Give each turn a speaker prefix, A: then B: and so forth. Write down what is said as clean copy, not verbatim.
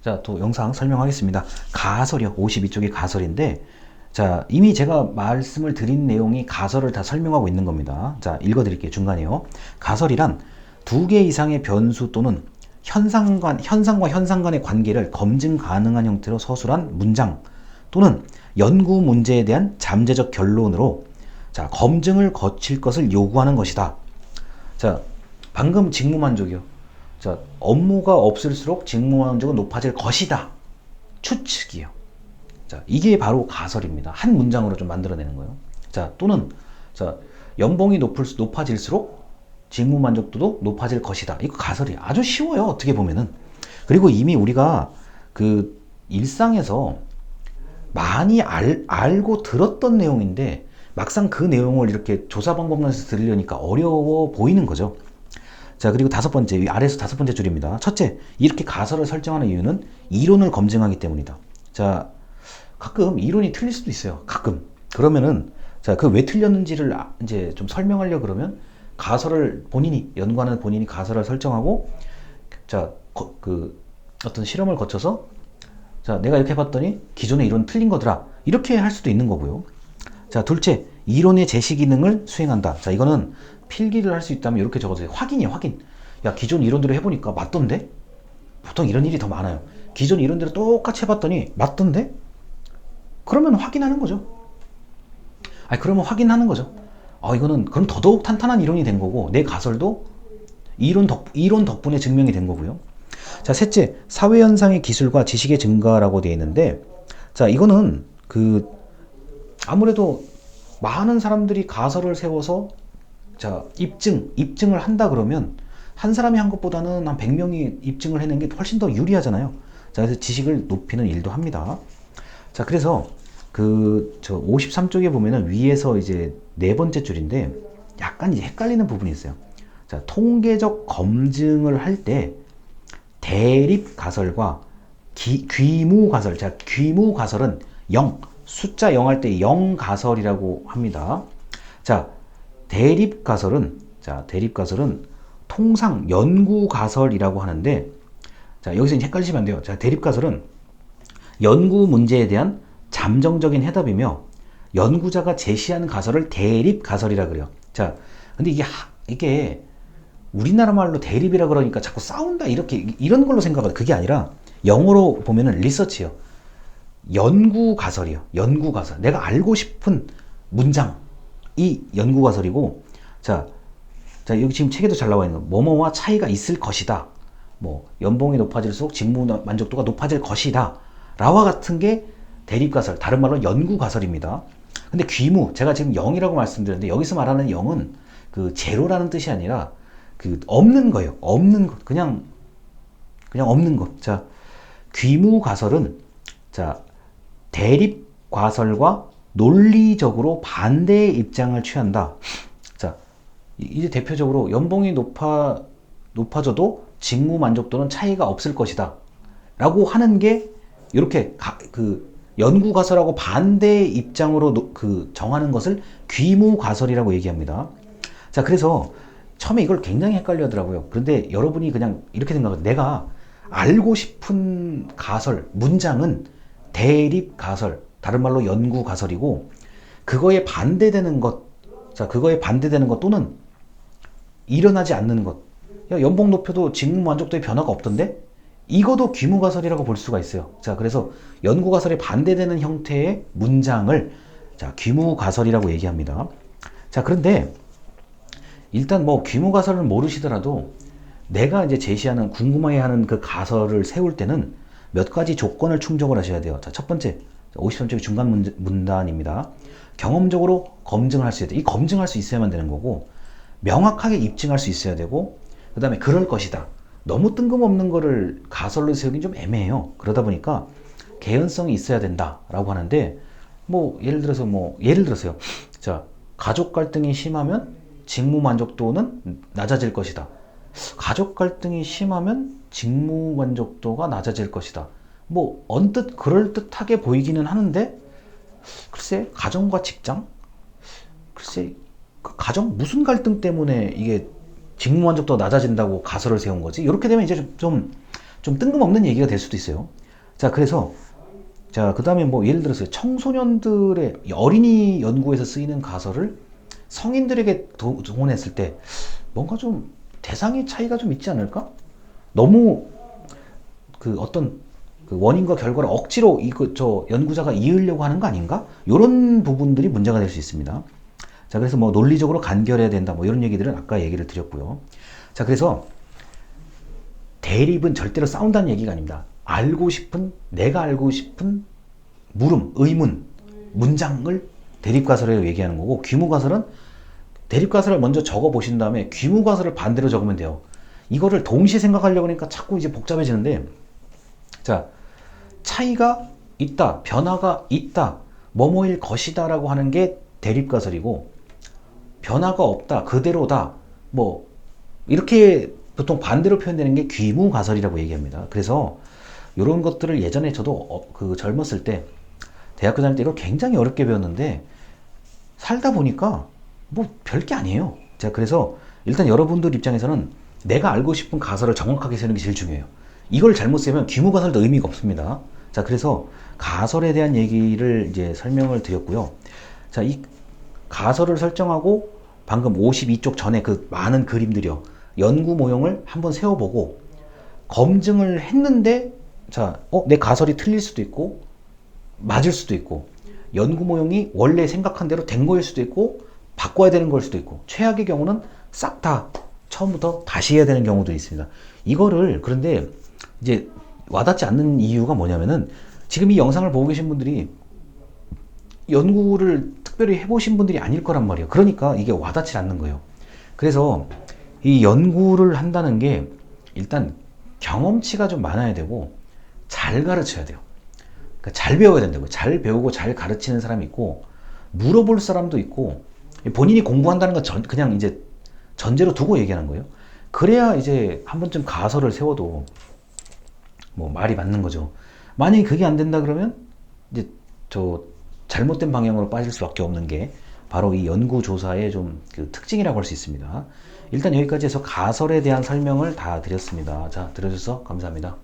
A: 자, 또 영상 설명하겠습니다. 가설이요. 52쪽이 가설인데, 자, 이미 제가 말씀을 드린 내용이 가설을 다 설명하고 있는 겁니다. 자, 읽어드릴게요. 중간에요. 가설이란 두 개 이상의 변수 또는 현상과 현상 간의 관계를 검증 가능한 형태로 서술한 문장 또는 연구 문제에 대한 잠재적 결론으로 자, 검증을 거칠 것을 요구하는 것이다. 자, 방금 직무만족이요. 자, 업무가 없을수록 직무만족은 높아질 것이다. 추측이요. 자, 이게 바로 가설입니다. 한 문장으로 좀 만들어내는 거예요. 자, 또는 자, 연봉이 높아질수록 직무 만족도도 높아질 것이다. 이거 가설이에요. 아주 쉬워요. 어떻게 보면은. 그리고 이미 우리가 그 일상에서 많이 알고 들었던 내용인데 막상 그 내용을 이렇게 조사 방법론에서 들으려니까 어려워 보이는 거죠. 자, 그리고 다섯 번째, 아래에서 다섯 번째 줄입니다. 첫째, 이렇게 가설을 설정하는 이유는 이론을 검증하기 때문이다. 자, 가끔 이론이 틀릴 수도 있어요. 가끔. 그러면은, 자, 그 왜 틀렸는지를 이제 좀 설명하려고 그러면 가설을 연구하는 본인이 가설을 설정하고, 자, 어떤 실험을 거쳐서, 자, 내가 이렇게 해봤더니 기존의 이론 틀린 거더라. 이렇게 할 수도 있는 거고요. 자, 둘째, 이론의 제시 기능을 수행한다. 자, 이거는 필기를 할 수 있다면 이렇게 적어주세요. 확인이에요, 확인. 야, 기존 이론대로 해보니까 맞던데? 보통 이런 일이 더 많아요. 기존 이론대로 똑같이 해봤더니 맞던데? 그러면 확인하는 거죠. 아니, 그러면 확인하는 거죠. 이거는 그럼 더더욱 탄탄한 이론이 된 거고 내 가설도 이론 덕분에 증명이 된 거고요. 자, 셋째, 사회현상의 기술과 지식의 증가라고 되어 있는데, 자, 이거는 아무래도 많은 사람들이 가설을 세워서 자, 입증을 한다 그러면 한 사람이 한 것보다는 한 100명이 입증을 해낸 게 훨씬 더 유리하잖아요. 자, 그래서 지식을 높이는 일도 합니다. 자, 그래서 53쪽에 보면은 위에서 이제 네 번째 줄인데 약간 이제 헷갈리는 부분이 있어요. 자, 통계적 검증을 할 때 대립 가설과 귀무 가설. 자, 귀무 가설은 0, 숫자 0 할 때 0 가설이라고 합니다. 자, 대립 가설은 통상 연구 가설이라고 하는데, 자, 여기서 이제 헷갈리시면 안 돼요. 자, 대립 가설은 연구 문제에 대한 잠정적인 해답이며 연구자가 제시하는 가설을 대립 가설이라 그래요. 자, 근데 이게 우리나라 말로 대립이라 그러니까 자꾸 싸운다 이런 걸로 생각하면 그게 아니라 영어로 보면은 리서치요. 연구 가설이요. 연구 가설. 내가 알고 싶은 문장. 이 연구 가설이고, 자, 여기 지금 책에도 잘 나와 있는 거. 뭐뭐와 차이가 있을 것이다. 뭐, 연봉이 높아질수록 직무 만족도가 높아질 것이다. 라와 같은 게 대립 가설, 다른 말로 연구 가설입니다. 근데 귀무, 제가 지금 0이라고 말씀드렸는데, 여기서 말하는 0은 제로라는 뜻이 아니라, 없는 거예요. 없는 것. 그냥 없는 것. 자, 귀무 가설은, 자, 대립 가설과 논리적으로 반대의 입장을 취한다. 자, 이제 대표적으로 연봉이 높아져도 직무 만족도는 차이가 없을 것이다. 라고 하는 게 이렇게 연구 가설하고 반대의 입장으로 정하는 것을 귀무 가설이라고 얘기합니다. 자, 그래서 처음에 이걸 굉장히 헷갈려 하더라고요. 그런데 여러분이 그냥 이렇게 생각해요. 내가 알고 싶은 가설, 문장은 대립 가설, 다른 말로 연구 가설이고, 그거에 반대되는 것 또는 일어나지 않는 것. 야, 연봉 높여도 직무 만족도에 변화가 없던데? 이것도 귀무 가설이라고 볼 수가 있어요. 자, 그래서 연구 가설에 반대되는 형태의 문장을 자, 귀무 가설이라고 얘기합니다. 자, 그런데 일단 뭐 귀무 가설을 모르시더라도 내가 이제 제시하는 궁금해하는 그 가설을 세울 때는 몇 가지 조건을 충족을 하셔야 돼요. 자, 첫 번째, 53쪽의 중간 문단입니다. 경험적으로 검증을 할 수 있어야 돼. 이 검증할 수 있어야만 되는 거고, 명확하게 입증할 수 있어야 되고, 그 다음에 그럴 것이다. 너무 뜬금없는 거를 가설로 세우긴 좀 애매해요. 그러다 보니까 개연성이 있어야 된다라고 하는데, 예를 들어서요. 자, 가족 갈등이 심하면 직무 만족도는 낮아질 것이다. 가족 갈등이 심하면 직무 만족도가 낮아질 것이다. 언뜻 그럴듯하게 보이기는 하는데, 글쎄, 가정과 직장? 글쎄, 가정 무슨 갈등 때문에 이게 직무 만족도가 낮아진다고 가설을 세운 거지? 이렇게 되면 이제 좀 좀 뜬금없는 얘기가 될 수도 있어요. 자, 그래서 자, 그 다음에 뭐 예를 들어서 청소년들의 어린이 연구에서 쓰이는 가설을 성인들에게 동원했을 때 뭔가 좀 대상의 차이가 좀 있지 않을까? 너무 그 어떤 그 원인과 결과를 억지로 저 연구자가 이으려고 하는 거 아닌가? 이런 부분들이 문제가 될 수 있습니다. 자, 그래서 뭐 논리적으로 간결해야 된다, 뭐 이런 얘기들은 아까 얘기를 드렸고요. 자, 그래서 대립은 절대로 싸운다는 얘기가 아닙니다. 내가 알고 싶은 물음, 의문, 문장을 대립가설이라고 얘기하는 거고, 귀무가설은 대립가설을 먼저 적어 보신 다음에 귀무가설을 반대로 적으면 돼요. 이거를 동시에 생각하려고 하니까 자꾸 이제 복잡해지는데, 자, 차이가 있다, 변화가 있다, 뭐뭐일 것이다 라고 하는 게 대립가설이고, 변화가 없다, 그대로다, 뭐 이렇게 보통 반대로 표현되는 게 귀무가설이라고 얘기합니다. 그래서 이런 것들을 예전에 저도 젊었을 때, 대학교 다닐 때 이걸 굉장히 어렵게 배웠는데 살다 보니까 뭐 별게 아니에요. 자, 그래서 일단 여러분들 입장에서는 내가 알고 싶은 가설을 정확하게 쓰는 게 제일 중요해요. 이걸 잘못 쓰면 귀무가설도 의미가 없습니다. 자, 그래서 가설에 대한 얘기를 이제 설명을 드렸고요. 자, 이 가설을 설정하고 방금 52쪽 전에 그 많은 그림들이요, 연구 모형을 한번 세워보고 검증을 했는데, 자, 내 가설이 틀릴 수도 있고 맞을 수도 있고, 연구 모형이 원래 생각한 대로 된 거일 수도 있고 바꿔야 되는 걸 수도 있고, 최악의 경우는 싹 다 처음부터 다시 해야 되는 경우도 있습니다. 이거를 그런데 이제 와닿지 않는 이유가 뭐냐면은, 지금 이 영상을 보고 계신 분들이 연구를 특별히 해보신 분들이 아닐 거란 말이에요. 그러니까 이게 와닿지 않는 거예요. 그래서 이 연구를 한다는 게 일단 경험치가 좀 많아야 되고 잘 가르쳐야 돼요. 그러니까 잘 배워야 된다고요. 잘 배우고 잘 가르치는 사람이 있고, 물어볼 사람도 있고, 본인이 공부한다는 건 그냥 이제 전제로 두고 얘기하는 거예요. 그래야 이제 한 번쯤 가설을 세워도 뭐 말이 맞는 거죠. 만약에 그게 안 된다 그러면 이제 저 잘못된 방향으로 빠질 수밖에 없는 게 바로 이 연구조사의 좀 그 특징이라고 할 수 있습니다. 일단 여기까지 해서 가설에 대한 설명을 다 드렸습니다. 자, 들어주셔서 감사합니다.